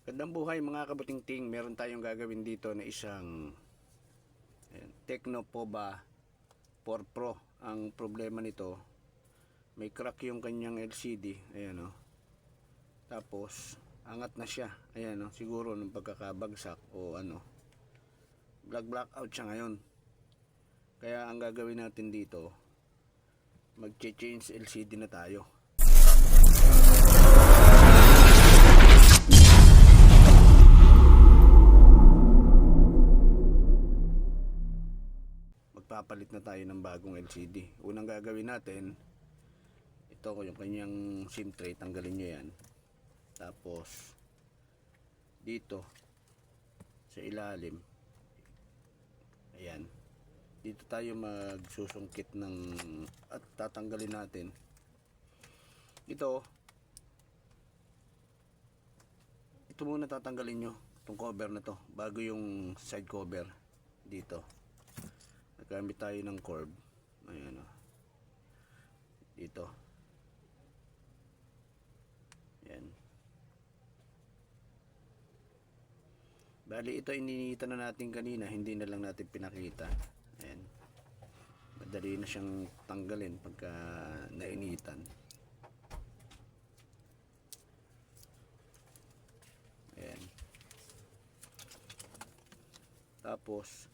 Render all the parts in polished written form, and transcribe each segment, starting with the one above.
Gandang buhay mga kabutingting, meron tayong gagawin dito na isang Tecno Pova 4 Pro. Ang problema nito, may crack yung kanyang LCD, ayan o. Tapos angat na siya, ayan o, siguro ng pagkakabagsak o ano, blackout siya ngayon. Kaya ang gagawin natin dito, mag-change LCD na tayo. Magpapalit na tayo ng bagong LCD. Unang gagawin natin, ito ko yung kanyang SIM tray, tanggalin nyo yan. Tapos dito sa ilalim, ayan, dito tayo magsusungkit ng at tatanggalin natin ito muna, tatanggalin nyo itong cover na to bago yung side cover. Dito nagamit tayo ng curve, ayan o, dito, ayan. Bali ito ininita na natin kanina, hindi na lang natin pinakita. Ayan, madali na siyang tanggalin pagka nainitan. Ayan. Tapos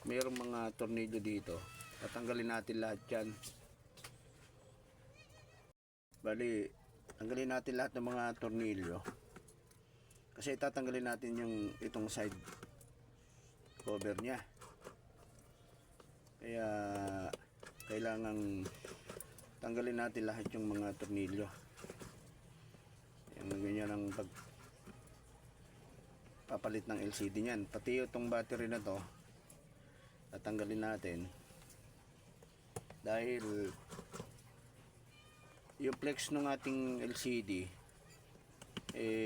mayroong mga tornilyo dito, tatanggalin natin lahat yan. Bali tanggalin natin lahat ng mga tornilyo kasi tatanggalin natin yung itong side cover nya, kaya kailangan tanggalin natin lahat yung mga tornilyo. Yung ganyan ang pagpapalit ng LCD nyan. Pati itong battery na to tatanggalin natin dahil yung flex ng ating LCD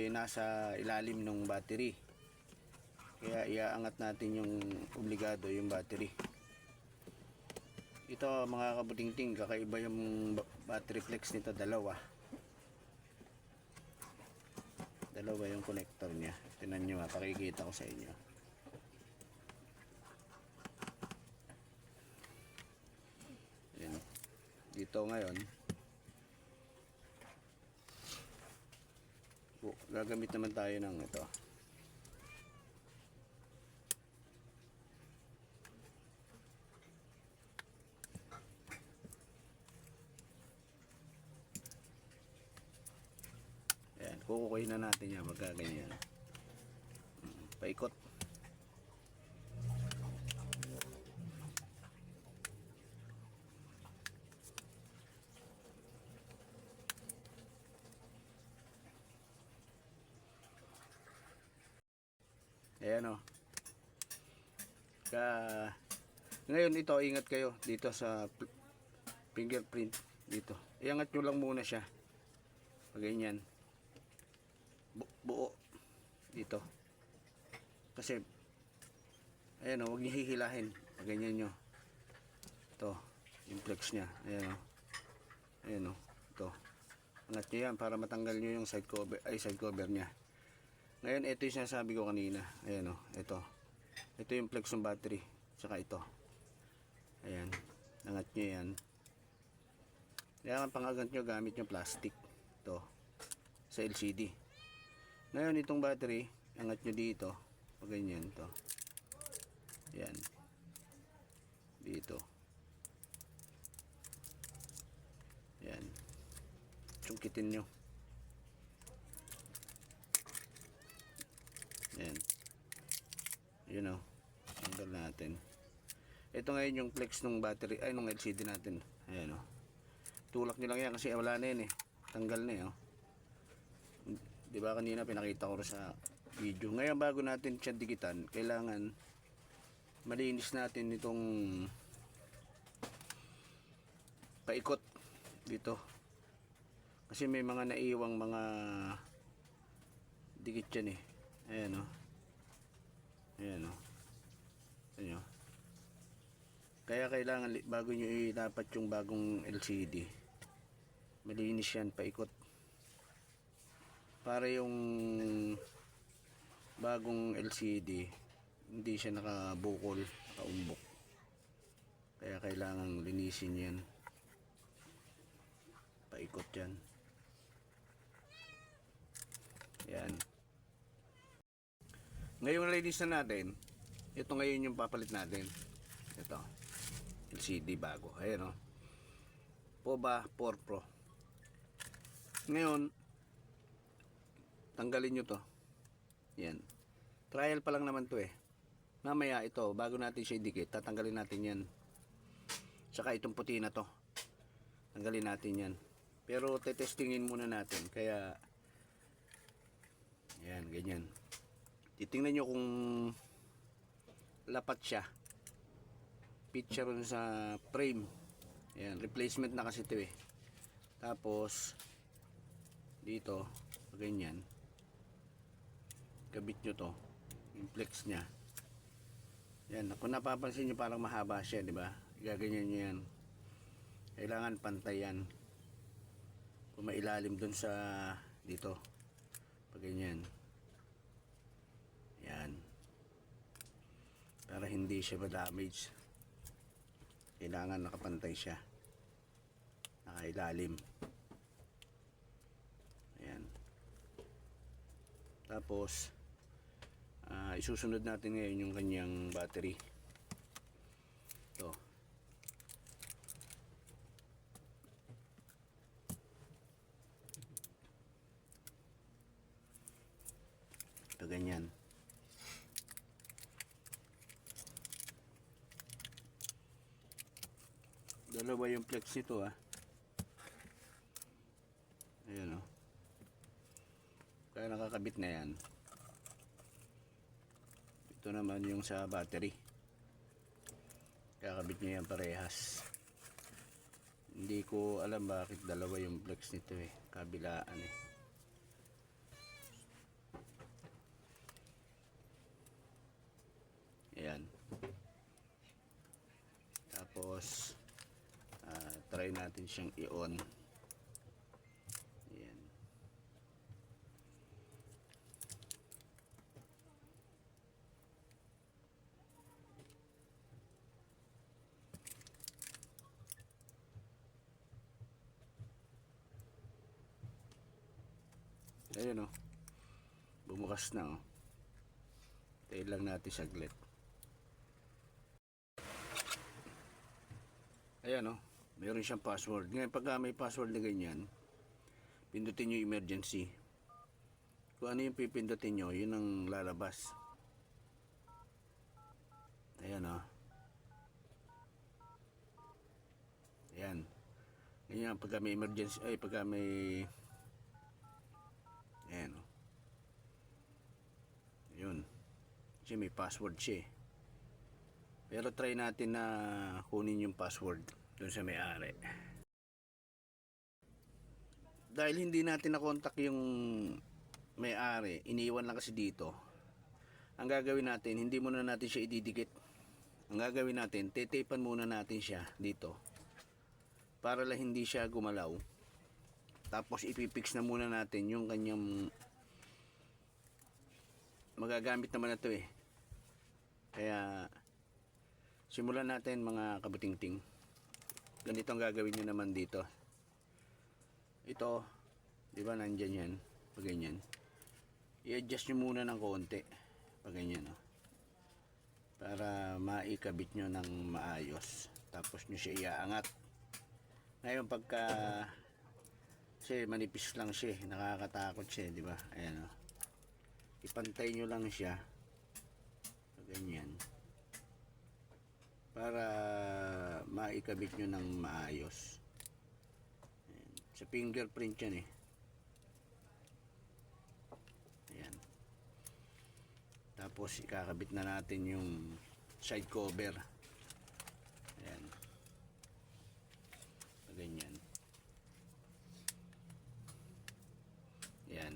nasa ilalim ng battery, kaya iaangat natin yung obligado yung battery. Ito mga kabutingting, kakaiba yung battery flex nito, dalawa yung connector nya. Tingnan nyo, pakikita ko sa inyo. Ayan. Dito ngayon gagamit naman tayo ng ito. Ayan, kukukuhin na natin yan, magkaganyan. Paikot. Ayan o. Ngayon ito, ingat kayo dito sa fingerprint dito. Iangat nyo lang muna siya. Ganyan. Buo. Dito. Kasi, ayan o, huwag nyo hihilahin. Ganyan nyo. Ito, yung flex nya. Ayan o. Ayan o. Ito. Angat nyo yan para matanggal nyo yung side cover nya. Ngayon, ito yung sinasabi ko kanina. Ayan o, ito. Ito yung flex ng battery. Tsaka ito. Ayan. Angat nyo yan. Kaya ang pangagat nyo, gamit nyo plastic. Ito. Sa LCD. Ngayon, itong battery, angat nyo dito. Pag ganyan, ito. Ayan. Dito. Ayan. Sungkitin nyo. Ayan. Yun o. Tanggal natin. Ito ngayon yung flex ng battery, ay nung LCD natin. Ayan o. Tulak nyo lang yan kasi wala na yan eh. Tanggal na eh o. Diba kanina pinakita ko sa video. Ngayon bago natin siya dikitan, kailangan malinis natin itong paikot dito. Kasi may mga naiwang mga dikit yan eh. Ayan o. Ayan o. Ayan o. Kaya kailangan bago nyo ilapat yung bagong LCD, malinis yan, paikot. para yung bagong LCD hindi siya nakabukol, nakaumbok. Kaya kailangan linisin yan, paikot yan. Yan. Ngayon ladies na natin, ito ngayon yung papalit natin. Ito LCD bago, ayan o, POBA 4 Pro. Ngayon tanggalin nyo to. Yan, trial pa lang naman to eh. Mamaya ito, bago natin siya idikit, tatanggalin natin yan. Saka itong puti na to, tanggalin natin yan. Pero tetestingin muna natin, kaya yan, ganyan. Titingnan nyo kung lapat siya, picture sa frame. Yan, replacement na kasi ito eh. Tapos dito ganyan, kabit nyo to, yung flex nya. Yan, kung napapansin nyo parang mahaba siya, di ba? Gaganyan nyo yan, kailangan pantay yan. Kung mailalim dun sa dito, pag ganyan, yan, para hindi siya ma-damage, kailangan nakapantay siya, nakailalim. Ayan. Tapos isusunod natin ngayon yung kanyang battery. Ito. Ito ganyan. Dalawa yung flex nito ah. Ayan o. Kaya nakakabit na yan. Ito naman yung sa battery. Kakabit nyo yan parehas. Hindi ko alam bakit dalawa yung flex nito eh. Kabilaan eh. Ayan. Tapos try natin siyang i-on. Ayan. Ayan o, bumukas na o. Tayo lang natin saglit. Ayan o, meron siyang password. Ngayon pagka may password na ganyan, pindutin nyo emergency. Kung ano yung pipindutin nyo, yun ang lalabas. Ayan o. Ayan. Ganyan pagka may emergency, ay pagka may, ayan o. Yun. Kasi may password siya eh. Pero try natin na kunin yung password dun sa may-ari. Dahil hindi natin na-contact yung may-ari, iniwan lang kasi dito. Ang gagawin natin, hindi muna natin siya ididikit. Ang gagawin natin, tetapan muna natin siya dito. Para lang hindi siya gumalaw. Tapos ipipix na muna natin yung kanyang magagamit naman na ito eh. Kaya simulan natin mga kabutingting. Ganito ang gagawin nyo naman dito. Ito, di ba nandyan yan? Pag ganyan, i-adjust nyo muna ng konti. Pag ganyan, no? Para maikabit nyo ng maayos. Tapos nyo siya iaangat. Ngayon pagka kasi manipis lang siya, nakakatakot siya, di ba? Ayan, no? Ipantay nyo lang siya. Pag ganyan. Para maikabit nyo ng maayos. Ayan. Sa fingerprint yan eh. Ayan. Tapos ikakabit na natin yung side cover. Ayan. Ganyan. Ayan.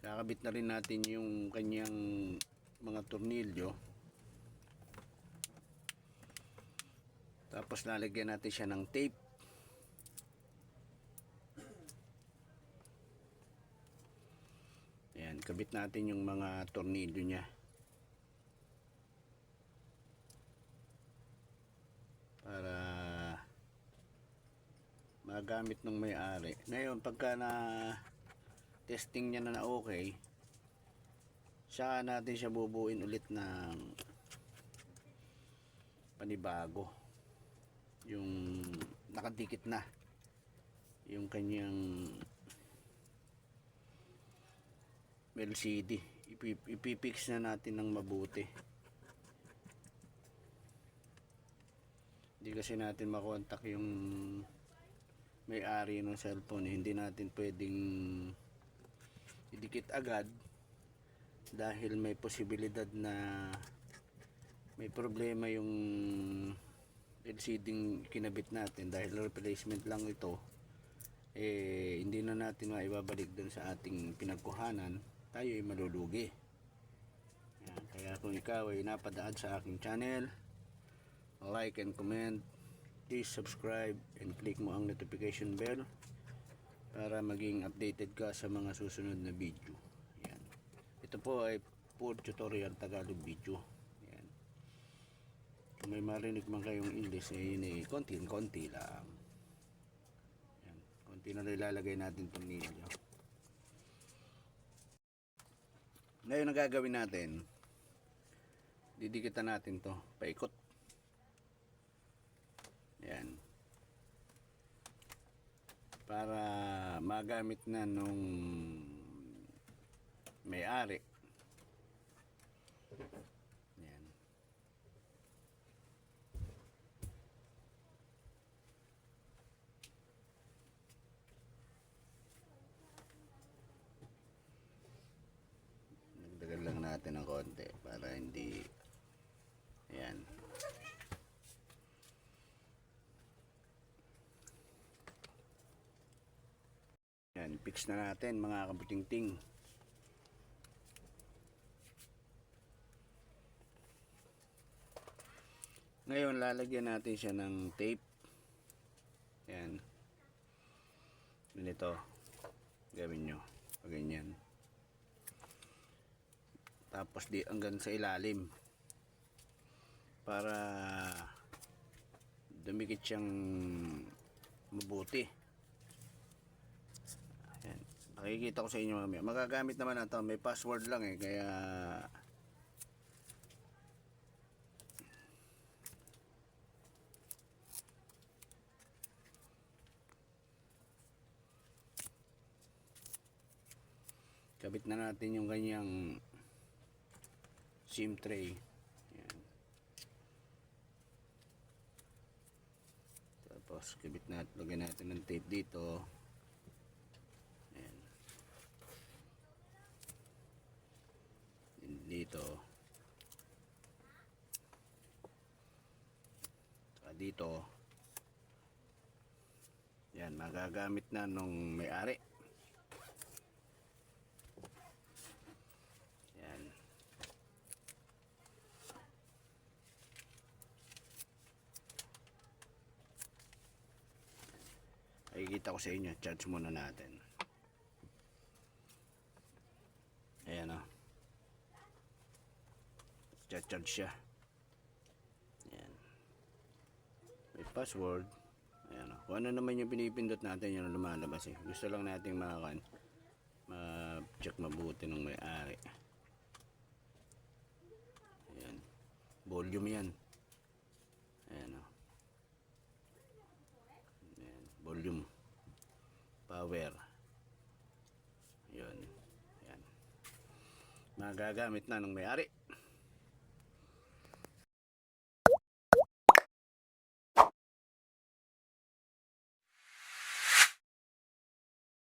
Kakabit na rin natin yung kanyang mga tornilyo. Tapos lalagyan natin siya ng tape. kabit natin yung mga tornilyo niya para magamit ng may-ari. Ngayon pagka na testing niya na okay, saka natin siya bubuin ulit ng panibago, yung nakadikit na yung kanyang LCD. Ipipix na natin ng mabuti. Hindi kasi natin makontak yung may-ari ng cellphone. Hindi natin pwedeng idikit agad dahil may posibilidad na may problema yung LCD kinabit natin. Dahil replacement lang ito, hindi na natin maibabalik dun sa ating pinagkuhanan, tayo ay malulugi. Yan. Kaya kung ikaw ay napadaan sa aking channel, like and comment, please subscribe and click mo ang notification bell para maging updated ka sa mga susunod na video. Yan. Ito po ay full tutorial Tagalog video. Yan. Kung may marinig man kayong English, yun konti lang. Yan. Konti na ilalagay natin tornilyo. Ngayon ang gagawin natin, didikitan natin to paikot. Yan. Para magamit na nung may-ari. Yan. Nagdagan lang natin ng konti para hindi, ayan. Yan, fix na natin mga kabutingting. Ngayon lalagyan natin siya ng tape. Yan. Ganito gawin nyo, ganyan. Tapos di hanggang sa ilalim para dumikit siyang mabuti. Ayan. Nakikita ko sa inyo mamaya. Magagamit naman na ito, may password lang kaya kabit na natin yung ganyang SIM tray. Ayan. Tapos kabit natin, lagyan natin ng tape dito. Ayan. Dito. Saka dito. Yan, magagamit na nung may-ari. Nakikita ko sa inyo, charge muna natin. Ayan o. Charge siya. Ayan. May password. Ayan o. Kung ano naman yung pinipindot natin, yung lumalabas Gusto lang natin ma-check mabuti ng may-ari. Ayan. Volume yan. Ayan o. Volume, power, yun, yan, magagamit na ng may-ari.